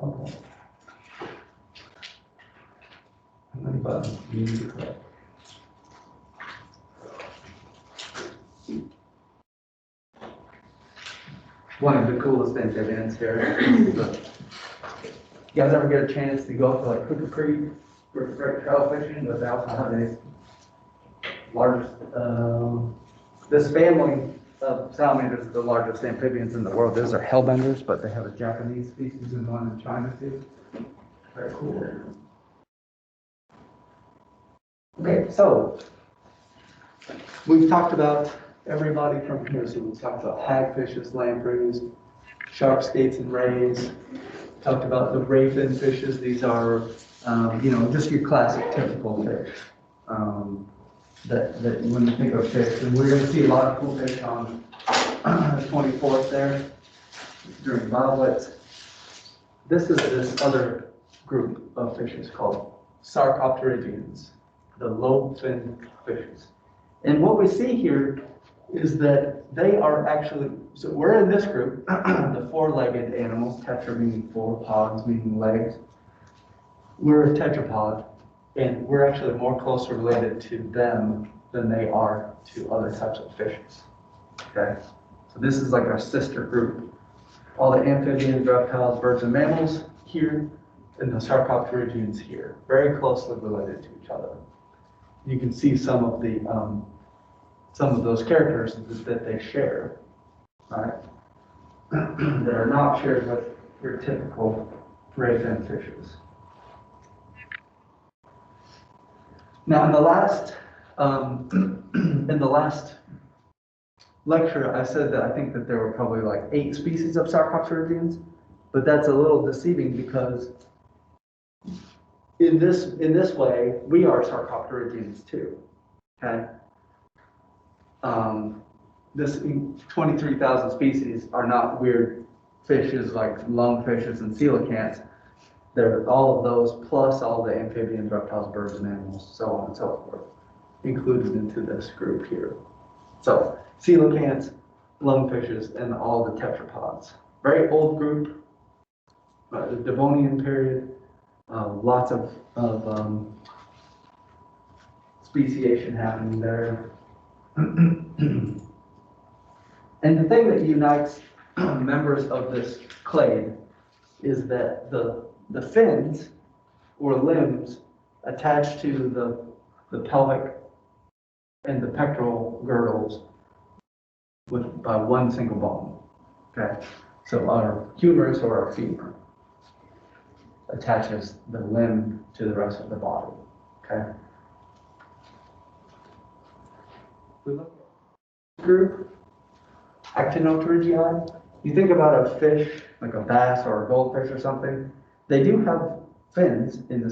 Okay. How many buttons do you need to click? One of the coolest amphibians here. You guys ever get a chance to go up to like Crooked Creek for great trout fishing? But they also have these largest, this family of salamanders is the largest amphibians in the world. Those are hellbenders, but they have a Japanese species and one in China too. Very cool. Okay, so we've talked about everybody from here. So we talked about hagfishes, lampreys, shark skates and rays. Talked about the rayfin fishes. These are, just your classic typical fish. That when you think of fish, and we're going to see a lot of cool fish on the 24th there during Blitz. This is this other group of fishes called Sarcopterygians, the lobe-finned fishes. And what we see here is that they are actually, so we're in this group, the four-legged animals, tetra meaning four, pods meaning legs. We're a tetrapod, and we're actually more closely related to them than they are to other types of fishes. Okay, so this is like our sister group. All the amphibians, reptiles, birds, and mammals here, and the Sarcopterygians here, very closely related to each other. You can see some of those characters that they share, right? That are not shared with your typical rayfin fishes. Now, in the last lecture, I said that I think that there were probably like 8 species of Sarcopterygians, but that's a little deceiving because in this way, we are Sarcopterygians too. Okay. This 23,000 species are not weird fishes like lungfishes and coelacanths. They're all of those plus all the amphibians, reptiles, birds, and animals, so on and so forth, included into this group here. So coelacanths, lungfishes, and all the tetrapods. Very old group, the Devonian period, lots of speciation happening there. And the thing that unites members of this clade is that the fins or limbs attached to the pelvic and the pectoral girdles by one single bone. Okay, so our humerus or our femur attaches the limb to the rest of the body. Okay. We look at group Actinopterygii. You think about a fish like a bass or a goldfish or something. They do have fins and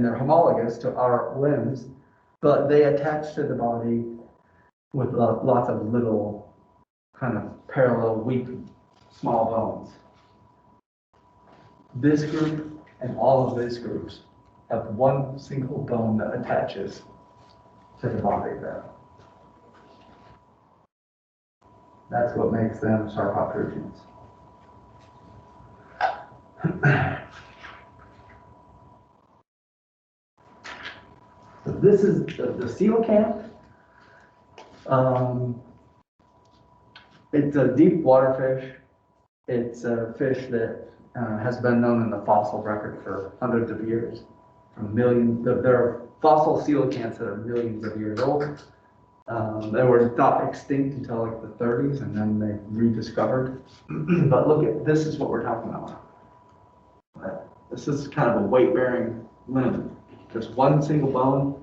they're homologous to our limbs, but they attach to the body with lots of little kind of parallel, weak, small bones. This group and all of these groups have one single bone that attaches to the body there. That's what makes them Sarcopterygians. So this is the coelacanth. It's a deep water fish. It's a fish that has been known in the fossil record for hundreds of years. There are fossil coelacanths that are millions of years old. They were thought extinct until like the 30s, and then they rediscovered. But look at this is what we're talking about. This is kind of a weight-bearing limb. There's one single bone,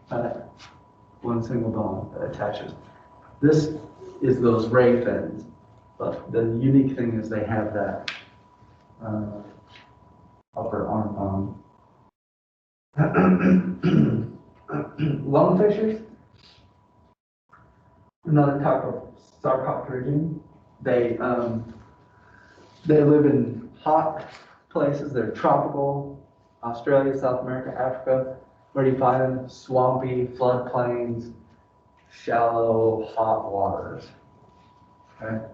that attaches. This is those ray fins, but the unique thing is they have that upper arm bone. Lungfishes, another type of Sarcopterygian. They live in hot places. They're tropical, Australia, South America, Africa. Where do you find them? Swampy, floodplains, shallow, hot waters. Okay.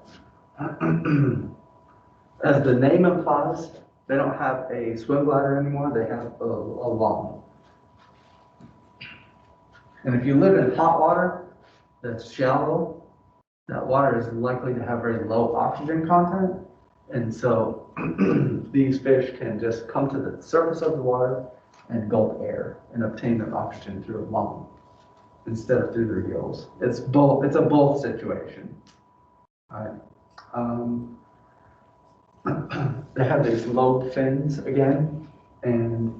As the name implies, They don't have a swim bladder anymore, they have a lung. And if you live in hot water that's shallow, that water is likely to have very low oxygen content. And so these fish can just come to the surface of the water and gulp air and obtain their oxygen through a lung instead of through their gills. It's both. It's a both situation. All right. They have these lobe fins again, and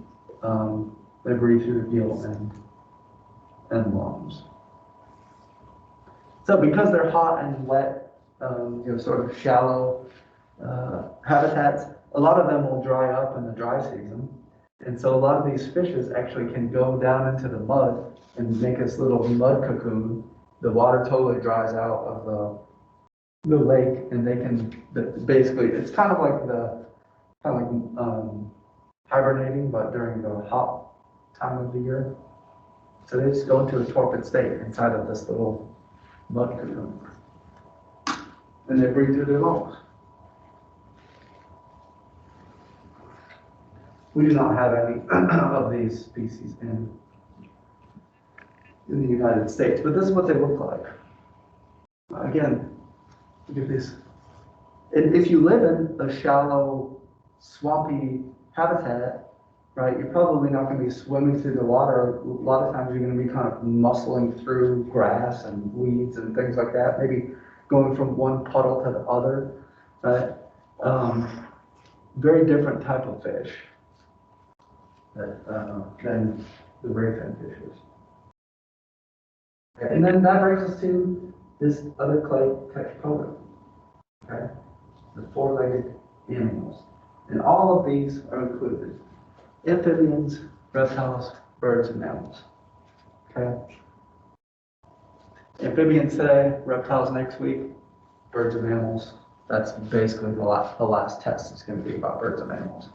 they breathe through the gill and lungs. So because they're hot and wet, sort of shallow habitats, a lot of them will dry up in the dry season. And so a lot of these fishes actually can go down into the mud and make this little mud cocoon. The water totally dries out of the lake, and they can basically, it's kind of like hibernating, but during the hot time of the year. So they just go into a torpid state inside of this little mud cocoon, and they breathe through their lungs. We do not have any of these species in the United States, but this is what they look like. Again, look at this. If you live in a shallow, swampy habitat, right, you're probably not going to be swimming through the water. A lot of times you're going to be kind of muscling through grass and weeds and things like that, maybe going from one puddle to the other, right? Very different type of fish than the rayfin fishes. Okay. And then that brings us to this other clade tetrapoda, okay? The four-legged animals. And all of these are included. Amphibians, reptiles, birds, and mammals. Okay? Amphibians today, reptiles next week, birds and mammals. That's basically the last test is going to be about birds and mammals.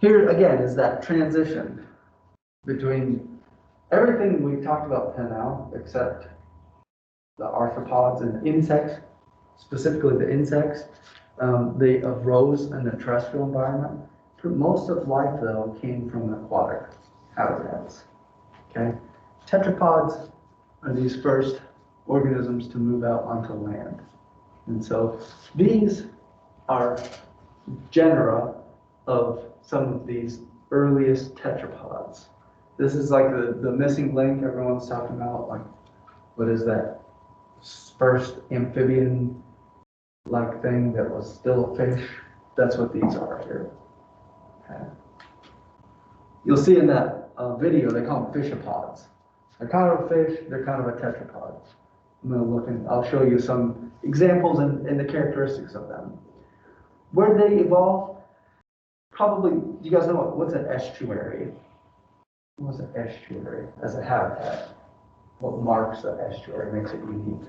Here again is that transition between everything we've talked about now, except the arthropods and insects, specifically the insects. They arose in the terrestrial environment. Most of life, though, came from aquatic habitats. Okay, tetrapods are these first organisms to move out onto land, and so these are genera of some of these earliest tetrapods. This is like the missing link everyone's talking about. Like, what is that first amphibian-like thing that was still a fish? That's what these are here. Okay. You'll see in that video, they call them fishopods. They're kind of a fish, they're kind of a tetrapod. I'm going to look and I'll show you some examples and the characteristics of them. Where did they evolve? Probably, you guys know what's an estuary? What's an estuary as a habitat? What marks the estuary, makes it unique?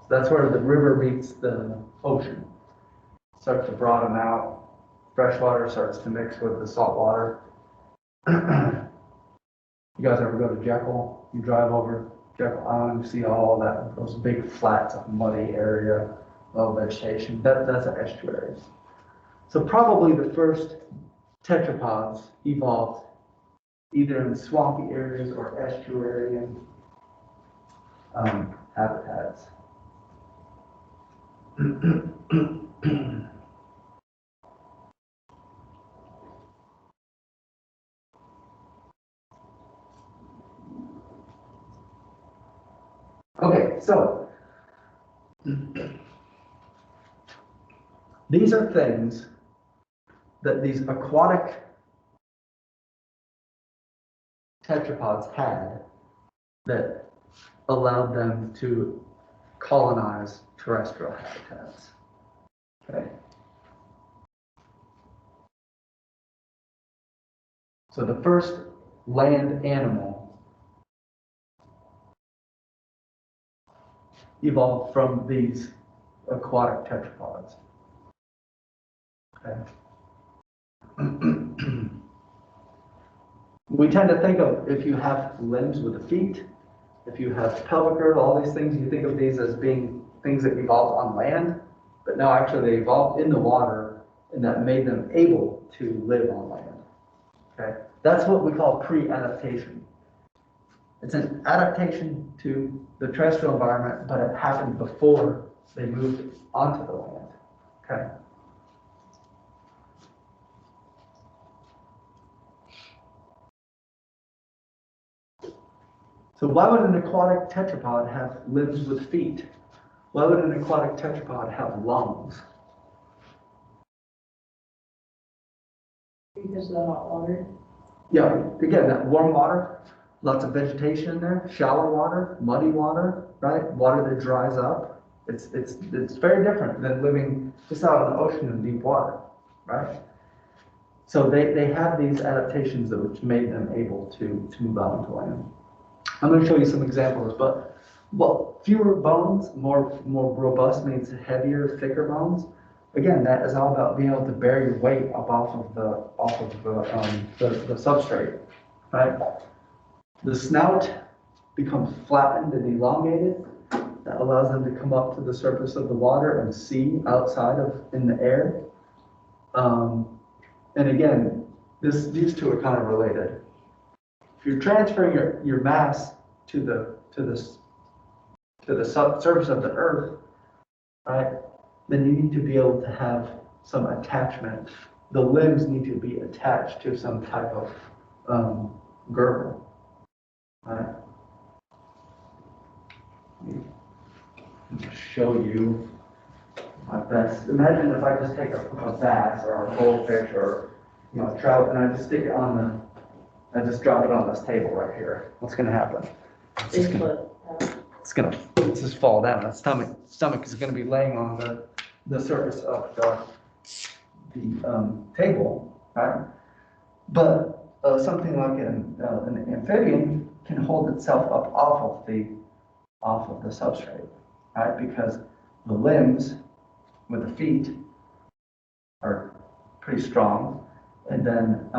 So that's where the river meets the ocean. Starts to broaden out. Fresh water starts to mix with the salt water. You guys ever go to Jekyll? You drive over Jekyll Island, you see all that, those big flats of muddy area, low vegetation. That's an estuary. So probably the first tetrapods evolved either in swampy areas or estuarian habitats. Okay, so these are things that these aquatic tetrapods had that allowed them to colonize terrestrial habitats. Okay. So the first land animal evolved from these aquatic tetrapods. Okay. We tend to think of if you have limbs with the feet, If you have pelvic girdle, all these things, you think of these as being things that evolved on land, but no, actually they evolved in the water, and that made them able to live on land. Okay, that's what we call pre-adaptation. It's an adaptation to the terrestrial environment, but it happened before they moved onto the land. Okay. So why would an aquatic tetrapod have limbs with feet? Why would an aquatic tetrapod have lungs? Because of the hot water. Yeah, again, that warm water, lots of vegetation in there, shallow water, muddy water, right? Water that dries up. It's very different than living just out in the ocean in deep water, right? So they have these adaptations that which made them able to move out into land. I'm going to show you some examples, but fewer bones, more robust means heavier, thicker bones. Again, that is all about being able to bear your weight up off of the substrate, right? The snout becomes flattened and elongated. That allows them to come up to the surface of the water and see outside in the air. And again, these two are kind of related. If you're transferring your mass to the surface of the Earth, right? Then you need to be able to have some attachment. The limbs need to be attached to some type of girdle, right? Let me show you my best. Imagine if I just take a bass or a goldfish or a trout, and I just stick it I just drop it on this table right here. What's going to happen? It's gonna just fall down. The stomach is going to be laying on the surface of the table, right? But something like an amphibian can hold itself up off of the substrate, right? Because the limbs with the feet are pretty strong, and then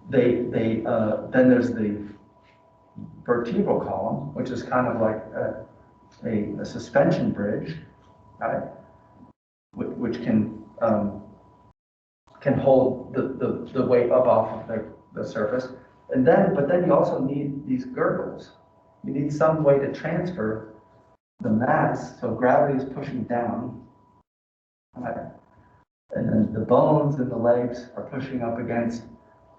then there's the vertebral column, which is kind of like a suspension bridge, right? Which can hold the weight up off of the surface, but then you also need these girdles. You need some way to transfer the mass, so gravity is pushing down, right? And then the bones and the legs are pushing up against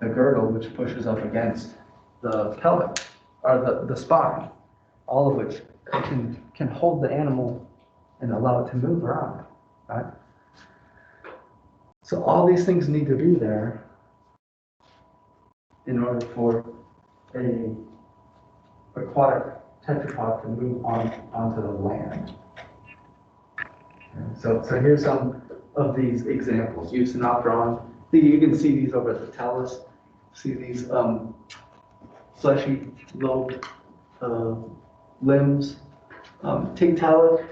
the girdle, which pushes up against the pelvic, or the spine, all of which can hold the animal and allow it to move around, right? So all these things need to be there in order for a aquatic tetrapod to move onto the land. So here's some of these examples. Eusinophron. You can see these over at the talus. See these fleshy lobed limbs. Tiktaalik,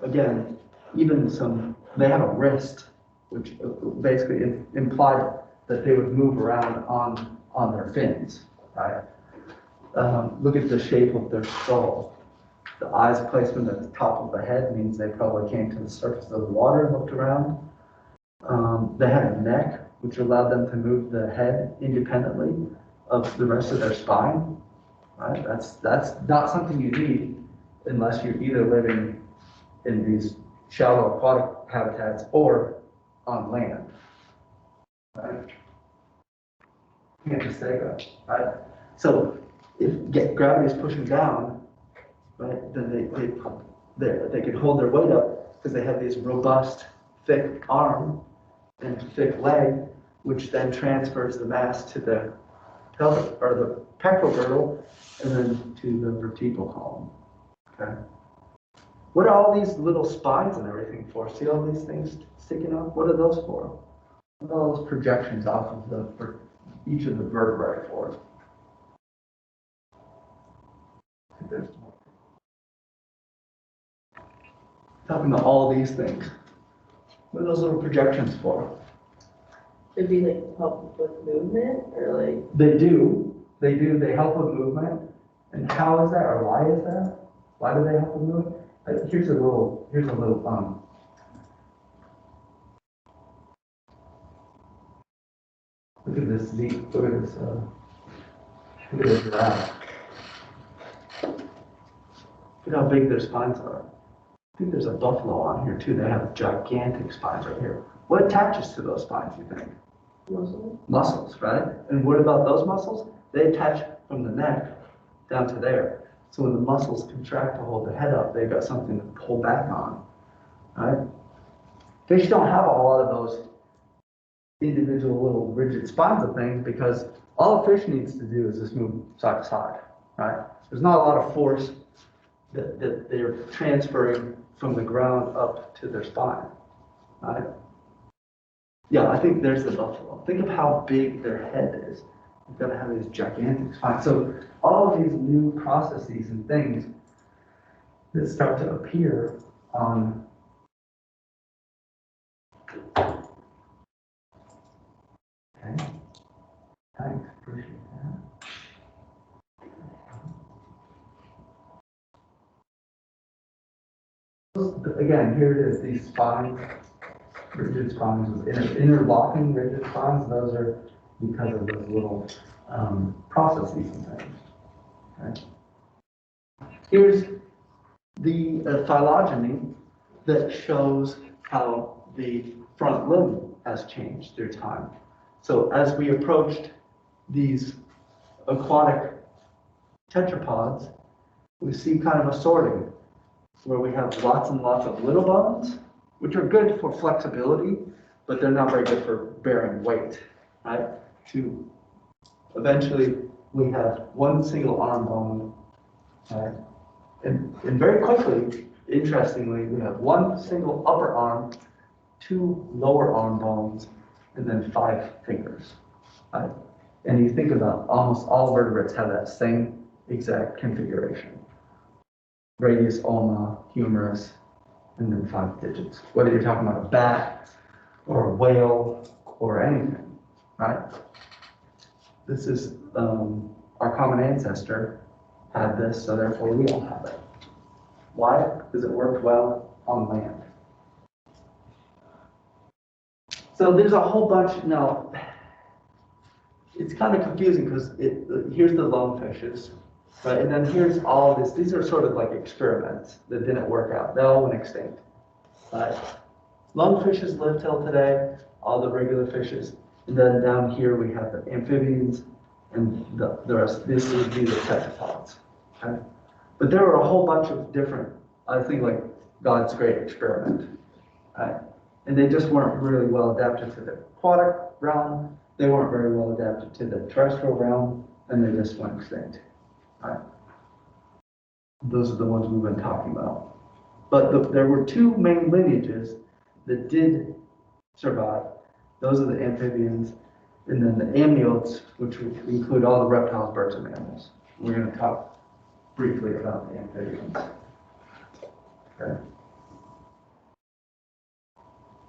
again, they have a wrist, which basically implied that they would move around on their fins, right? Look at the shape of their skull. The eyes placement at the top of the head means they probably came to the surface of the water and looked around. They had a neck, which allowed them to move the head independently of the rest of their spine. Right? That's not something you need unless you're either living in these shallow aquatic habitats or on land. Right? You can't just say that. Right? So if gravity is pushing down, right, then they can hold their weight up because they have these robust, thick arm and thick leg, which then transfers the mass to the pelvic or the pectoral girdle and then to the vertebral column. Okay. What are all these little spines and everything for? See all these things sticking up? What are those for? What are all those projections off of each of the vertebrae for? There's more. Talking about all these things. What are those little projections for? It'd be like help with movement or like. They do. They help with movement. And how is that, or why is that? Why do they have to move? Here's a little, look at this, look at this, look at this giraffe. Look how big their spines are. I think there's a buffalo on here too. They have gigantic spines right here. What attaches to those spines, you think? Muscle. Muscles, right? And what about those muscles? They attach from the neck down to there. So when the muscles contract to hold the head up, they've got something to pull back on, right? Fish don't have a lot of those individual little rigid spines of things because all a fish needs to do is just move side to side, right? There's not a lot of force that they're transferring from the ground up to their spine, right? Yeah, I think there's the buffalo. Think of how big their head is. They've got to have these gigantic spines. So all of these new processes and things that start to appear on okay. Thanks, appreciate that. Again, here it is, these spines, rigid spines, interlocking rigid spines, those are because of those little processes and things. Okay. Here's the phylogeny that shows how the front limb has changed through time. So as we approached these aquatic tetrapods, we see kind of a sorting where we have lots and lots of little bones, which are good for flexibility, but they're not very good for bearing weight, right? To eventually we have one single arm bone, right? And very quickly, interestingly, we have one single upper arm, two lower arm bones, and then 5 fingers, right? And you think about almost all vertebrates have that same exact configuration. Radius, ulna, humerus, and then 5 digits. Whether you're talking about a bat or a whale or anything, right? This is our common ancestor had this, so therefore we all have it. Why? Because it worked well on land. So there's a whole bunch, now, it's kind of confusing because here's the lungfishes, right? And then here's all this, these are sort of like experiments that didn't work out. They all went extinct, right? Lungfishes live till today, all the regular fishes. And then down here we have the amphibians and the rest. This would be the tetrapods, okay? But there were a whole bunch of different, I think like God's great experiment, right? And they just weren't really well adapted to the aquatic realm. They weren't very well adapted to the terrestrial realm, and they just went extinct, right? Those are the ones we've been talking about. But there were 2 main lineages that did survive. Those are the amphibians, and then the amniotes, which would include all the reptiles, birds, and mammals. We're going to talk briefly about the amphibians. Okay.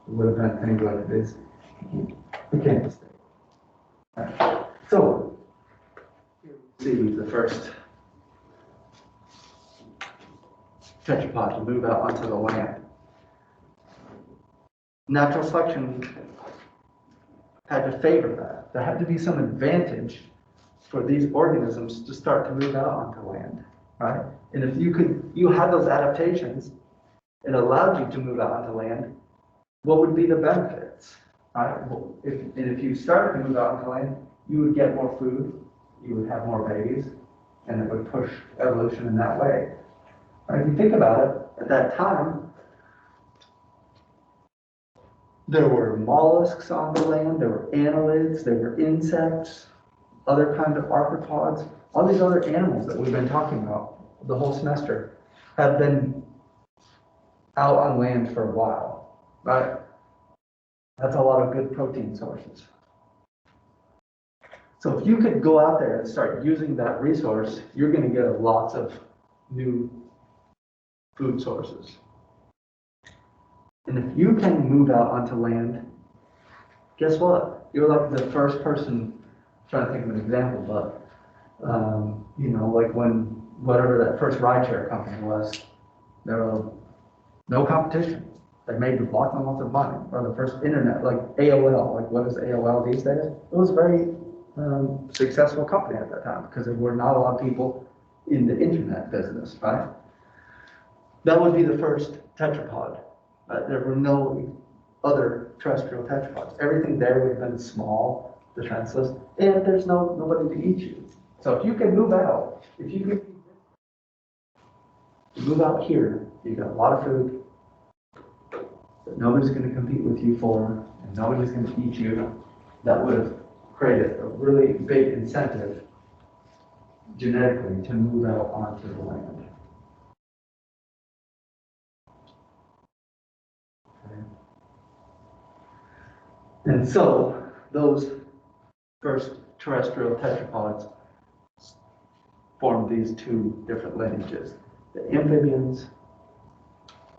It would have been things like this. We can't mistake. Right. So, here we see the first tetrapod to move out onto the land. Natural selection had to favor that. There had to be some advantage for these organisms to start to move out onto land, right? And if you had those adaptations, it allowed you to move out onto land, what would be the benefits, right? Well, if you started to move out onto land, you would get more food, you would have more babies, and it would push evolution in that way. Right? If you think about it, at that time, there were mollusks on the land, there were annelids, there were insects, other kinds of arthropods. All these other animals that we've been talking about the whole semester have been out on land for a while, right? That's a lot of good protein sources. So if you could go out there and start using that resource, you're going to get lots of new food sources. And if you can move out onto land, guess what? You're like the first person, I'm trying to think of an example, You know, like when, whatever that first rideshare company was, there was no competition. They made lots and lots of money. Or the first internet, like AOL, like what is AOL these days? It was a very successful company at that time because there were not a lot of people in the internet business, right? That would be the first tetrapod. There were no other terrestrial tetrapods. Everything there would have been small, defenseless, and there's nobody to eat you. So if you can move out, if you can move out here, you got a lot of food that nobody's going to compete with you for, and nobody's going to eat you. That would have created a really big incentive genetically to move out onto the land. Okay. And so those first terrestrial tetrapods formed these two different lineages, the amphibians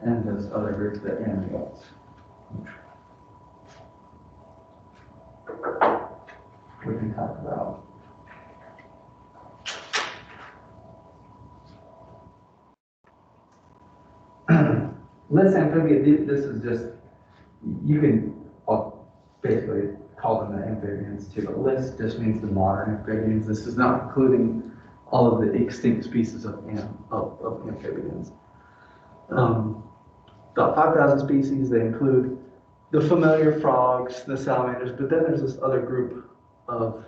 and this other group, the amniotes. We can talk about. List amphibian, this is just, you can basically call them the amphibians too. But list just means the modern amphibians. This is not including all of the extinct species of amphibians. About 5,000 species. They include the familiar frogs, the salamanders, but then there's this other group of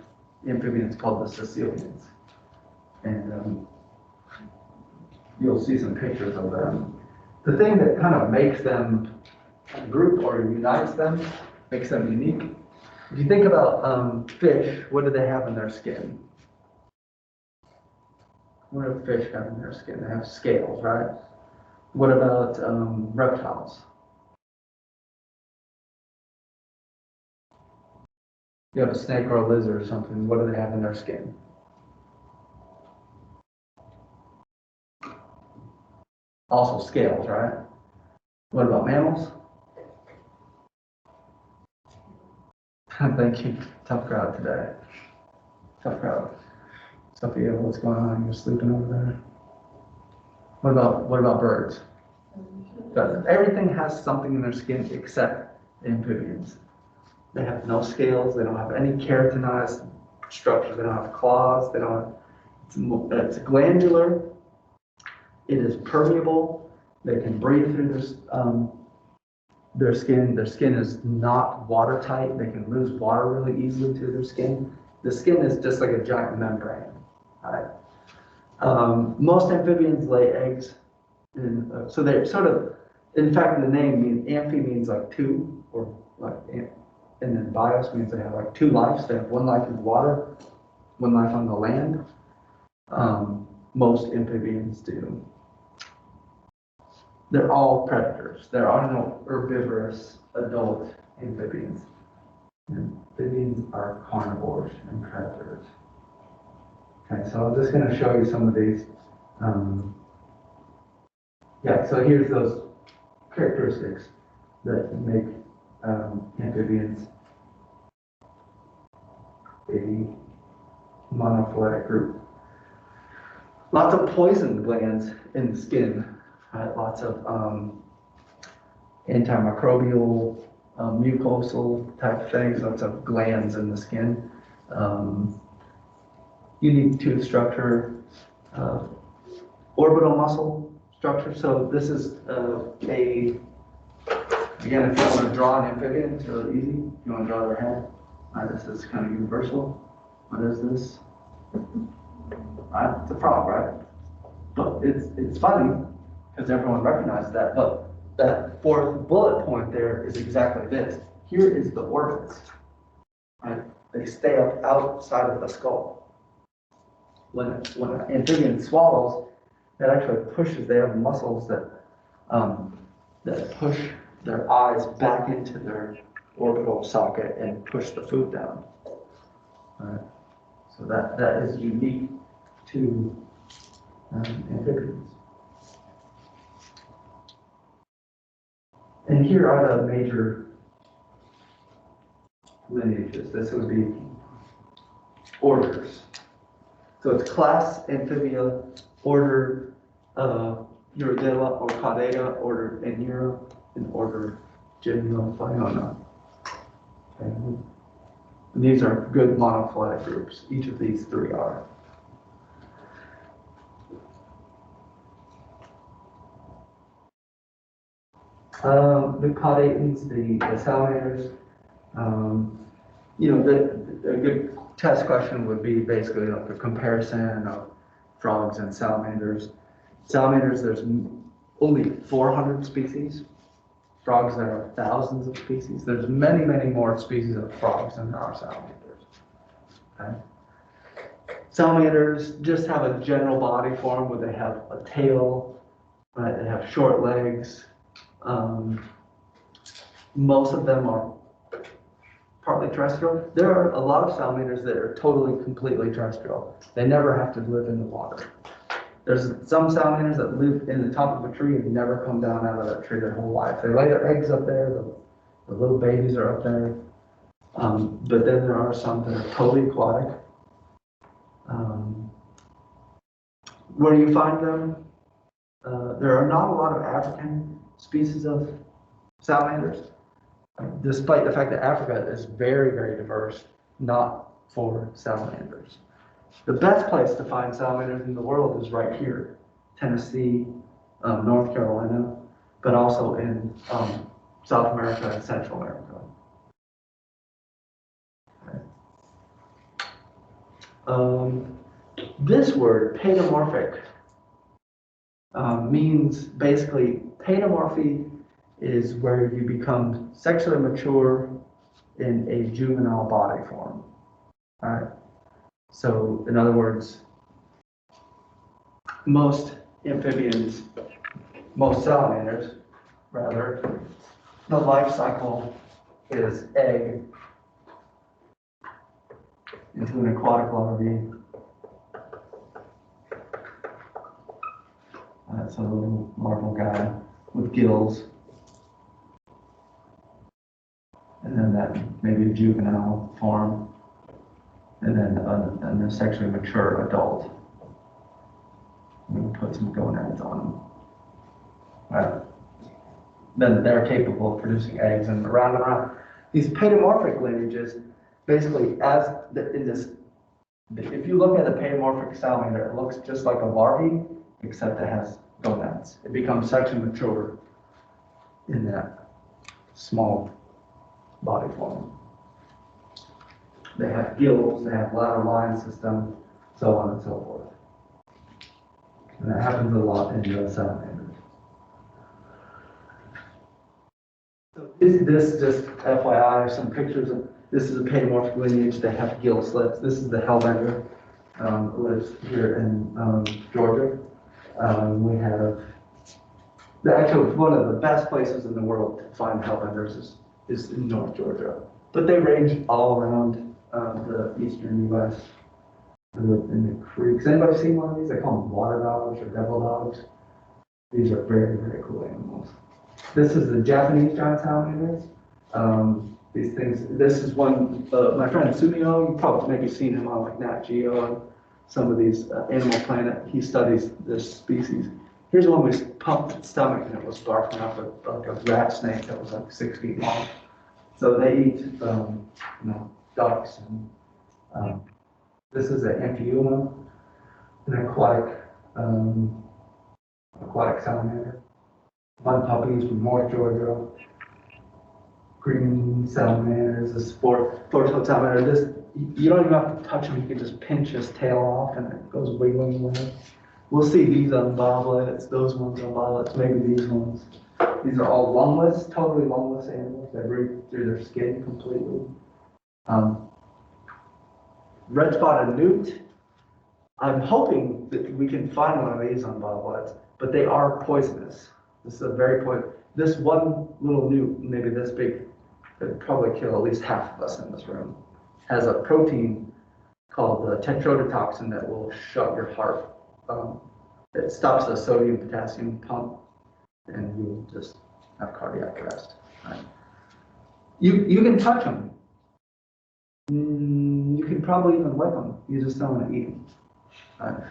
amphibians called the caecilians. And you'll see some pictures of them. The thing that kind of makes them a group or unites them, makes them unique. If you think about fish, what do they have in their skin? What do fish have in their skin? They have scales, right? What about reptiles? You have a snake or a lizard or something, what do they have in their skin? Also scales, right? What about mammals? Thank you. Tough crowd today. Tough crowd. Sophia, what's going on? You're sleeping over there. What about birds? Everything has something in their skin except the amphibians. They have no scales. They don't have any keratinized structures. They don't have claws. They don't have, it's glandular. It is permeable. They can breathe through their skin. Their skin is not watertight. They can lose water really easily through their skin. The skin is just like a giant membrane. Right? Most amphibians lay eggs, so they're sort of, in fact, the name means, amphi means like two, or like, and then bios means they have like two lives. They have one life in the water, one life on the land. Most amphibians do. They're all predators. There are no herbivorous adult amphibians. Amphibians are carnivores and predators. Okay, so I'm just going to show you some of these. So here's those characteristics that make amphibians a monophyletic group. Lots of poison glands in the skin, right? Lots of antimicrobial, mucosal type things, lots of glands in the skin. Unique tooth structure, orbital muscle structure. So this is again, if you want to draw an amphibian, it's really easy. You want to draw their head. This is kind of universal. What is this? It's a frog, right? But it's funny because everyone recognizes that. But that fourth bullet point there is exactly this. Here is the orbits. Right? They stay up outside of the skull. When an amphibian swallows, that actually pushes. They have muscles that push their eyes back into their orbital socket and push the food down. Right? So that is unique to amphibians. And here are the major lineages. This would be orders. So it's class Amphibia, order Urodela or Caudata, order Anura, and order Gymnophiona. Okay. And these are good monophyletic groups. Each of these three are. The caudatans, the salamanders, a good test question would be basically like a comparison of frogs and salamanders. Salamanders, there's only 400 species. Frogs, there are thousands of species. There's many, many more species of frogs than there are salamanders. Okay? Salamanders just have a general body form where they have a tail, right? They have short legs. Most of them are partly terrestrial. There are a lot of salamanders that are totally, completely terrestrial. They never have to live in the water. There's some salamanders that live in the top of a tree and never come down out of that tree their whole life. They lay their eggs up there, the little babies are up there. But then there are some that are totally aquatic. Where you find them, there are not a lot of African species of salamanders, despite the fact that Africa is very, very diverse, not for salamanders. The best place to find salamanders in the world is right here, Tennessee, North Carolina, but also in South America and Central America. Okay. This word, paedomorphic, means basically, paedomorphy is where you become sexually mature in a juvenile body form. All right. So, in other words, most amphibians, most salamanders, rather, the life cycle is egg into an aquatic larvae. That's a little larval guy with gills. And then that maybe a juvenile form. And then a sexually mature adult. I'm going to put some gonads on them. Right. Then they're capable of producing eggs and around and around. These paedomorphic lineages, basically, if you look at a paedomorphic salamander, it looks just like a larvae, except it has gonads. It becomes sexually mature in that small body form. They have gills, they have lateral line system, so on and so forth. And that happens a lot in the salamanders. So this just FYI, some pictures of, this is a paedomorphic lineage that have gill slits. This is the hellbender, lives here in Georgia. We have, actually one of the best places in the world to find hellbenders is in North Georgia. But they range all around the eastern U.S. in the creeks. Anybody seen one of these? They call them water dogs or devil dogs. These are very, very cool animals. This is the Japanese giant salamanders. These things, this is one, my friend Sumio, you've probably maybe seen him on like Nat Geo and some of these Animal Planet. He studies this species. Here's one with pumped stomach and it was barking up like a rat snake that was like 6 feet long. So they eat, ducks. And this is an Amphibian, an aquatic salamander. One puppies from North Georgia. Green salamanders, this four-toed salamander. This, you don't even have to touch him. You can just pinch his tail off and it goes wiggling away. We'll see these on boblets, those ones on boblets, maybe these ones. These are all lungless, totally lungless animals. They breathe through their skin completely. Red-spotted newt. I'm hoping that we can find one of these on boblets, but they are poisonous. This is a very poisonous. This one little newt, maybe this big, could probably kill at least half of us in this room. Has a protein called the tetrodotoxin that will shut your heart. It stops the sodium-potassium pump, and you just have cardiac arrest. Right? You can touch them. You can probably even lick them. You just don't want to eat them. Right.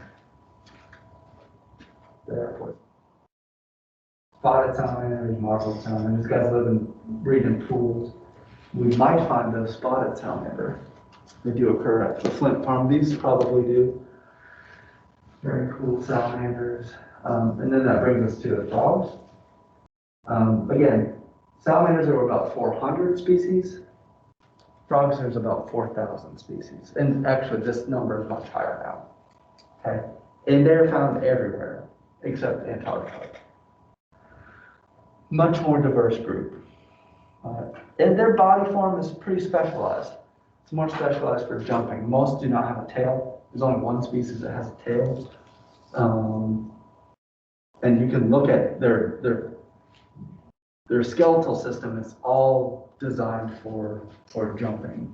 The airport. Spotted salamanders, marbled salamanders. These guys live and breed in pools. We might find a spotted salamander. They do occur at the Flint Farm. These probably do. Very cool salamanders. And then that brings us to the frogs. Again, salamanders are about 400 species. Frogs, there's about 4,000 species. And actually, this number is much higher now. Okay? And they're found everywhere except Antarctica. Much more diverse group. And their body form is pretty specialized. It's more specialized for jumping. Most do not have a tail. There's only one species that has a tail. And you can look at their skeletal system. It's all designed for jumping.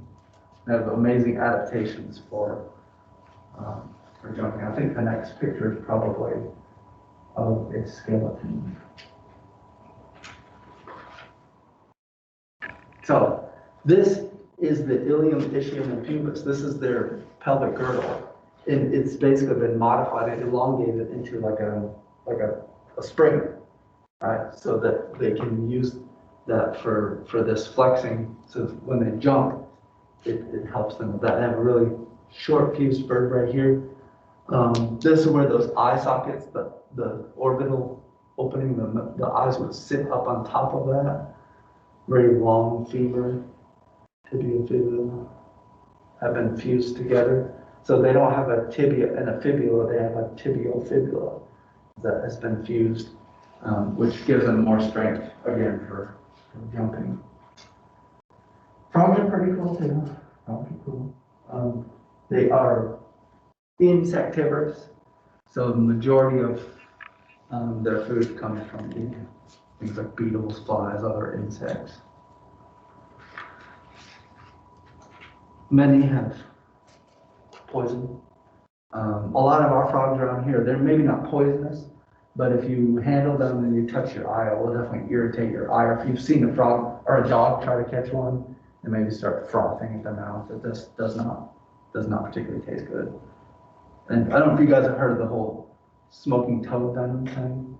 They have amazing adaptations for jumping. I think the next picture is probably of a skeleton. So this is the ilium, ischium, and pubis. This is their pelvic girdle. And it's basically been modified and elongated into like a spring, right? So that they can use that for this flexing. So when they jump, it helps them with that. They have a really short fused vertebrae here. This is where those eye sockets, the orbital opening, the eyes would sit up on top of that. Very long femur, tibia, fibula, have been fused together. So they don't have a tibia and a fibula, they have a tibiofibula that has been fused, which gives them more strength, again, for jumping. Frogs are pretty cool too. Frogs are cool. They are insectivorous, so the majority of their food comes from eating things like beetles, flies, other insects. Many have poison. A lot of our frogs around here, they're maybe not poisonous, but if you handle them and you touch your eye, it will definitely irritate your eye. Or if you've seen a frog or a dog try to catch one and maybe start frothing at the mouth, it just does not particularly taste good. And I don't know if you guys have heard of the whole smoking toad venom thing.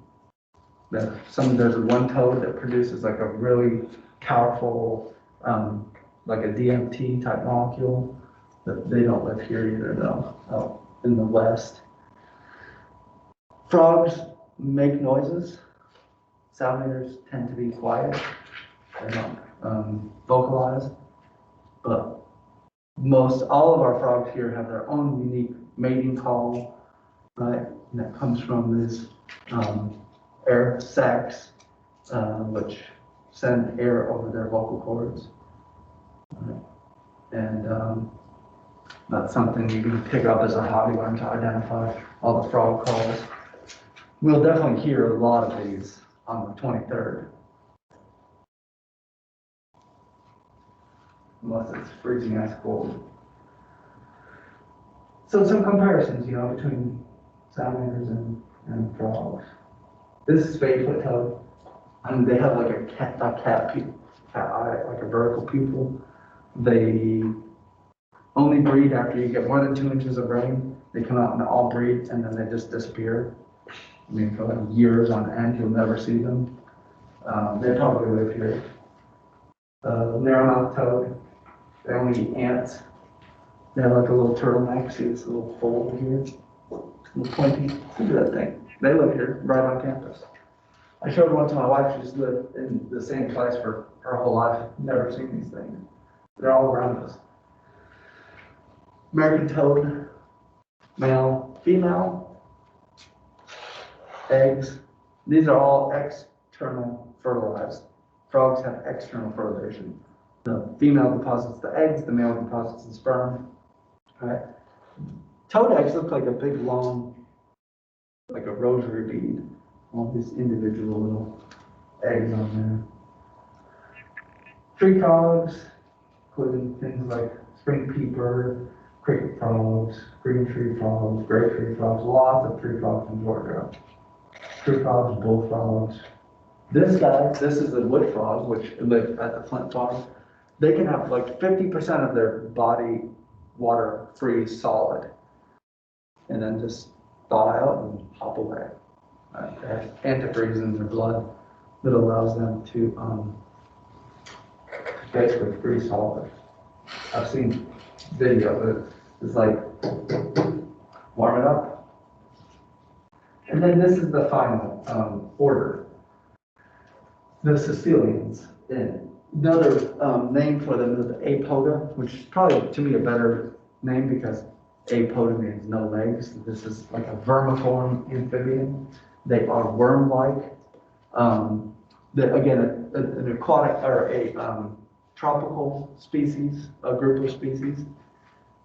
There's one toad that produces like a really powerful, like a DMT type molecule. But they don't live here either though, out in the West. Frogs make noises. Salamanders tend to be quiet. They're not vocalized. But all of our frogs here have their own unique mating call, right? And that comes from this air sacs, which send air over their vocal cords. Right? And that's something you can pick up as a hobby, learn to identify all the frog calls. We'll definitely hear a lot of these on the 23rd. Unless it's freezing ice cold. So some comparisons, between salamanders and frogs. This is spade-foot toad. They have like a cat eye, like a vertical pupil. They only breed after you get more than 2 inches of rain. They come out and all breed, and then they just disappear. I mean, for like years on end, you'll never see them. They probably live here. Narrowmouth toad. They only eat ants. They have like a little turtleneck. See this little fold here? Little pointy. Look at that thing. They live here, right on campus. I showed one to my wife. She's lived in the same place for her whole life. Never seen these things. They're all around us. American toad, male, female, eggs. These are all external fertilized. Frogs have external fertilization. The female deposits the eggs, the male deposits the sperm. Right? Toad eggs look like a big long, like a rosary bead. All these individual little eggs on there. Tree frogs, including things like spring peeper, cricket frogs, green tree frogs, gray tree frogs, lots of tree frogs in Georgia. Tree frogs, bullfrogs. This is a wood frog, which live at the Flint Farm. They can have like 50% of their body water freeze solid. and then just thaw out and hop away. They have antifreeze in their blood that allows them to basically freeze solid. I've seen video that it's like warm it up. And then this is the final order, the Sicilians. And another name for them is the apoda, which is probably to me a better name because apoda means no legs. This is like a vermiform amphibian. They are worm-like. Again, an aquatic or a tropical species, a group of species.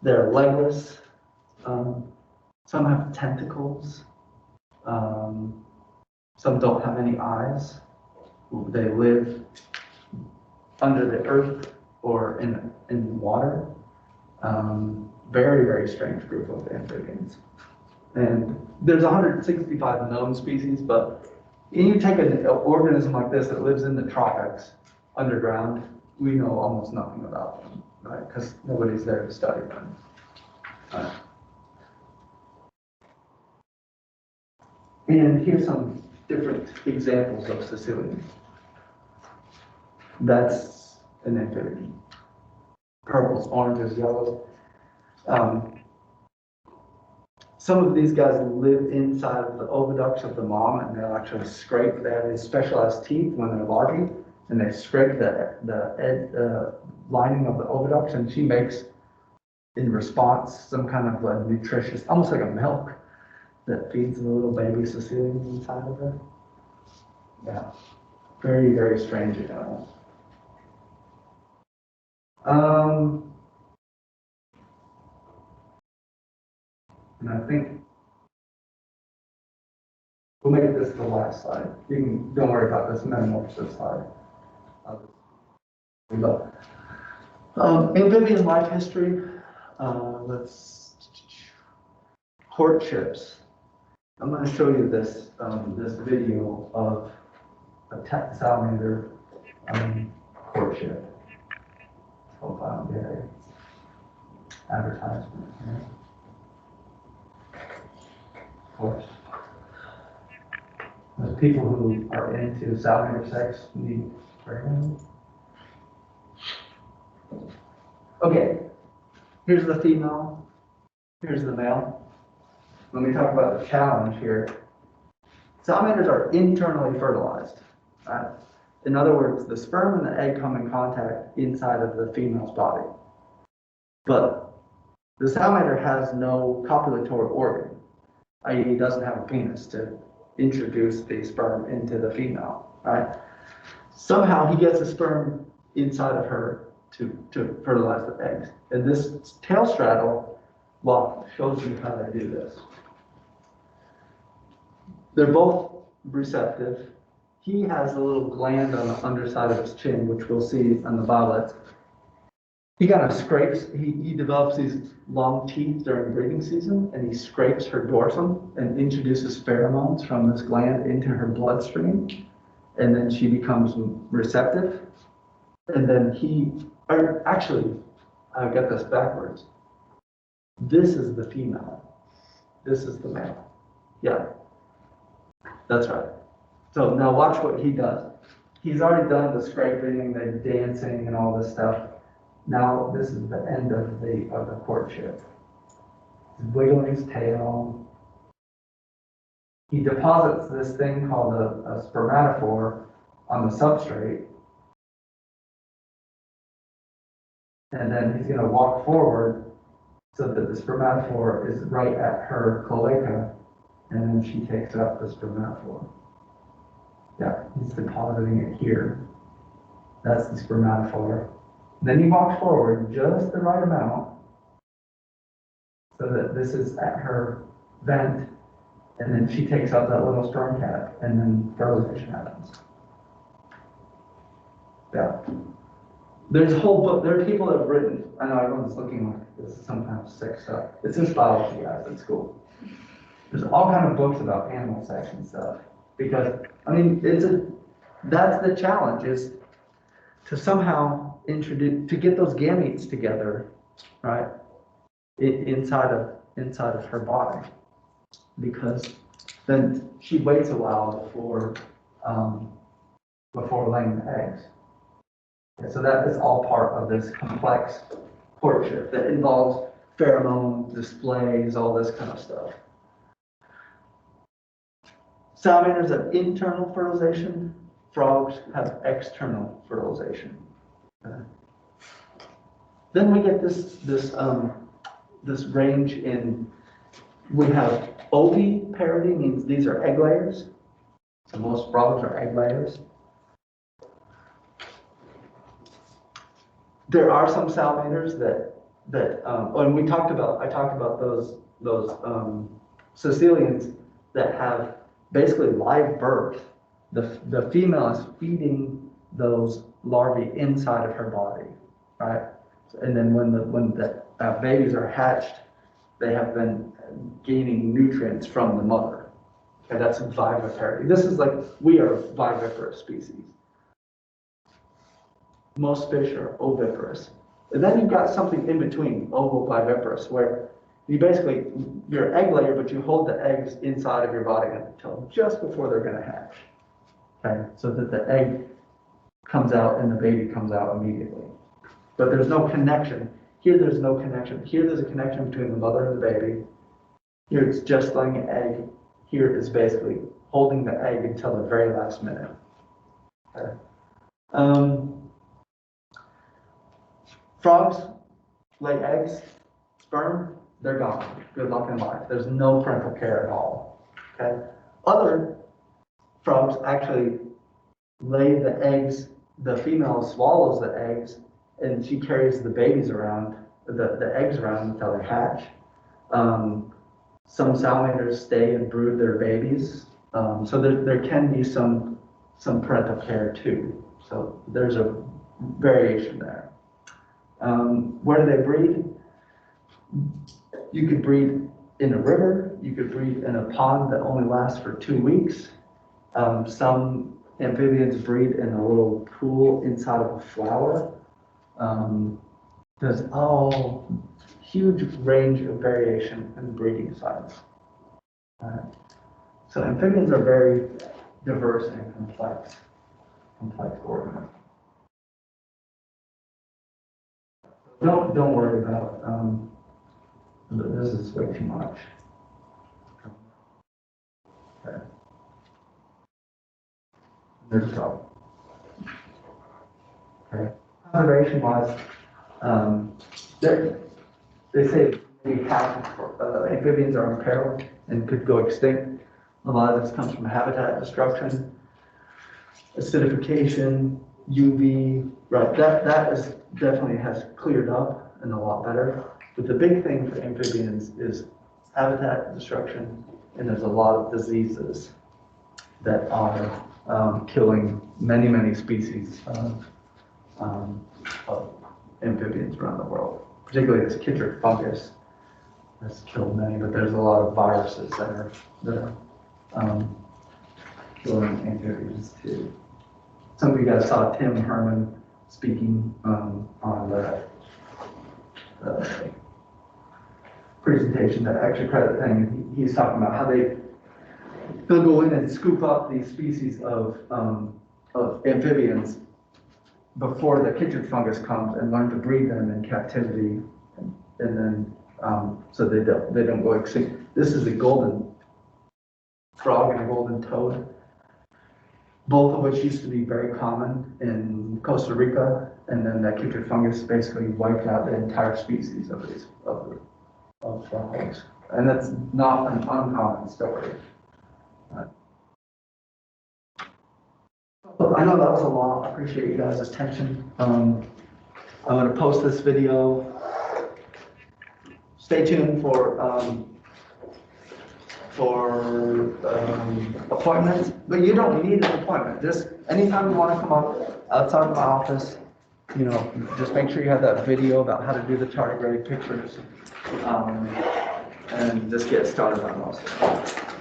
They're legless. Some have tentacles. Some don't have any eyes. They live under the earth or in water. Very, very strange group of amphibians. And there's 165 known species, but you take an organism like this that lives in the tropics underground, we know almost nothing about them, right? Because nobody's there to study them. And here's some different examples of Sicilian. That's an amphibian. Purples, oranges, yellows. Some of these guys live inside of the oviducts of the mom, and they'll actually scrape. They have these specialized teeth when they're larvae, and they scrape the lining of the oviducts, and she makes, in response, some kind of a nutritious, almost like a milk, that feeds the little baby Sicilians inside of her. Yeah, very, very strange animals. And I think we'll make this the last slide. Don't worry about this metamorphosis slide. Amphibian life history. Courtships. I'm going to show you this this video of a salamander courtship. Hope I don't get an advertisement here. Of course. There's people who are into salamander sex need training. Okay, here's the female, here's the male. Let me talk about the challenge here. Salamanders are internally fertilized. Right? In other words, the sperm and the egg come in contact inside of the female's body. But the salamander has no copulatory organ, i.e. doesn't have a penis to introduce the sperm into the female. Right? Somehow he gets the sperm inside of her to fertilize the eggs. And this tail straddle lock shows you how they do this. They're both receptive. He has a little gland on the underside of his chin, which we'll see on the violets. He kind of scrapes, he develops these long teeth during breeding season, and he scrapes her dorsum and introduces pheromones from this gland into her bloodstream. And then she becomes receptive. And then I got this backwards. This is the female. This is the male. Yeah, that's right. So now watch what he does. He's already done the scraping, the dancing, and all this stuff. Now this is the end of the courtship. He's wiggling his tail. He deposits this thing called a spermatophore on the substrate. And then he's going to walk forward so that the spermatophore is right at her cloaca, and then she takes up the spermatophore. Yeah, he's depositing it here. That's the spermatophore. Then he walks forward just the right amount so that this is at her vent, and then she takes up that little sperm cap, and then fertilization happens. Yeah. There's a whole book. There are people that have written. I know everyone's looking like this is some kind of sick stuff. It's just biology, guys, in school. There's all kind of books about animal sex and stuff. Because I mean, that's the challenge, is to somehow to get those gametes together, right? Inside of her body. because then she waits a while before laying the eggs. Okay, so that is all part of this complex courtship that involves pheromone displays, all this kind of stuff. Salamanders have internal fertilization. Frogs have external fertilization. Okay. Then we get this range in. We have oviparity, means these are egg layers. So most frogs are egg layers. There are some salamanders that and I talked about those caecilians that have basically live birth. The female is feeding those larvae inside of her body, right? And then when the babies are hatched, they have been gaining nutrients from the mother. Okay, that's viviparity. This is like, we are viviparous species. Most fish are oviparous. And then you've got something in between, ovoviviparous, where you're egg layer, but you hold the eggs inside of your body until just before they're gonna hatch. Okay, so that the egg comes out and the baby comes out immediately. But there's no connection. Here there's no connection. Here there's a connection between the mother and the baby. Here it's just laying an egg. Here it's basically holding the egg until the very last minute. Okay. Frogs lay eggs, sperm, they're gone. Good luck in life. There's no parental care at all. Okay. Other frogs actually lay the eggs. The female swallows the eggs, and she carries the babies around, the eggs around until they hatch. Some salamanders stay and brood their babies. So there can be some parental care too. So there's a variation there. Where do they breed? You could breed in a river. You could breed in a pond that only lasts for 2 weeks. Some amphibians breed in a little pool inside of a flower. There's huge range of variation in breeding sites. So amphibians are very diverse and complex organisms. Don't worry about this is way too much. Okay. There's a problem. Okay. Conservation wise, they say maybe half amphibians are in peril and could go extinct. A lot of this comes from habitat destruction, acidification, UV, right? That is definitely has cleared up and a lot better. But the big thing for amphibians is habitat destruction, and there's a lot of diseases that are killing many species of amphibians around the world. Particularly this chytrid fungus has killed many, but there's a lot of viruses that are killing amphibians too. Some of you guys saw Tim Herman speaking on the presentation, the extra credit thing. He's talking about how they'll go in and scoop up these species of amphibians before the chytrid fungus comes and learn to breed them in captivity, and then so they don't go extinct. This is a golden frog and a golden toad, both of which used to be very common in Costa Rica, and then that chytrid fungus basically wiped out the entire species of frogs, and that's not an uncommon story. I know that was a lot. I appreciate you guys' attention. I'm going to post this video. Stay tuned for appointments, but you don't need an appointment. Just anytime you want to come up outside of my office, just make sure you have that video about how to do the tardigrade pictures, and just get started on most of it.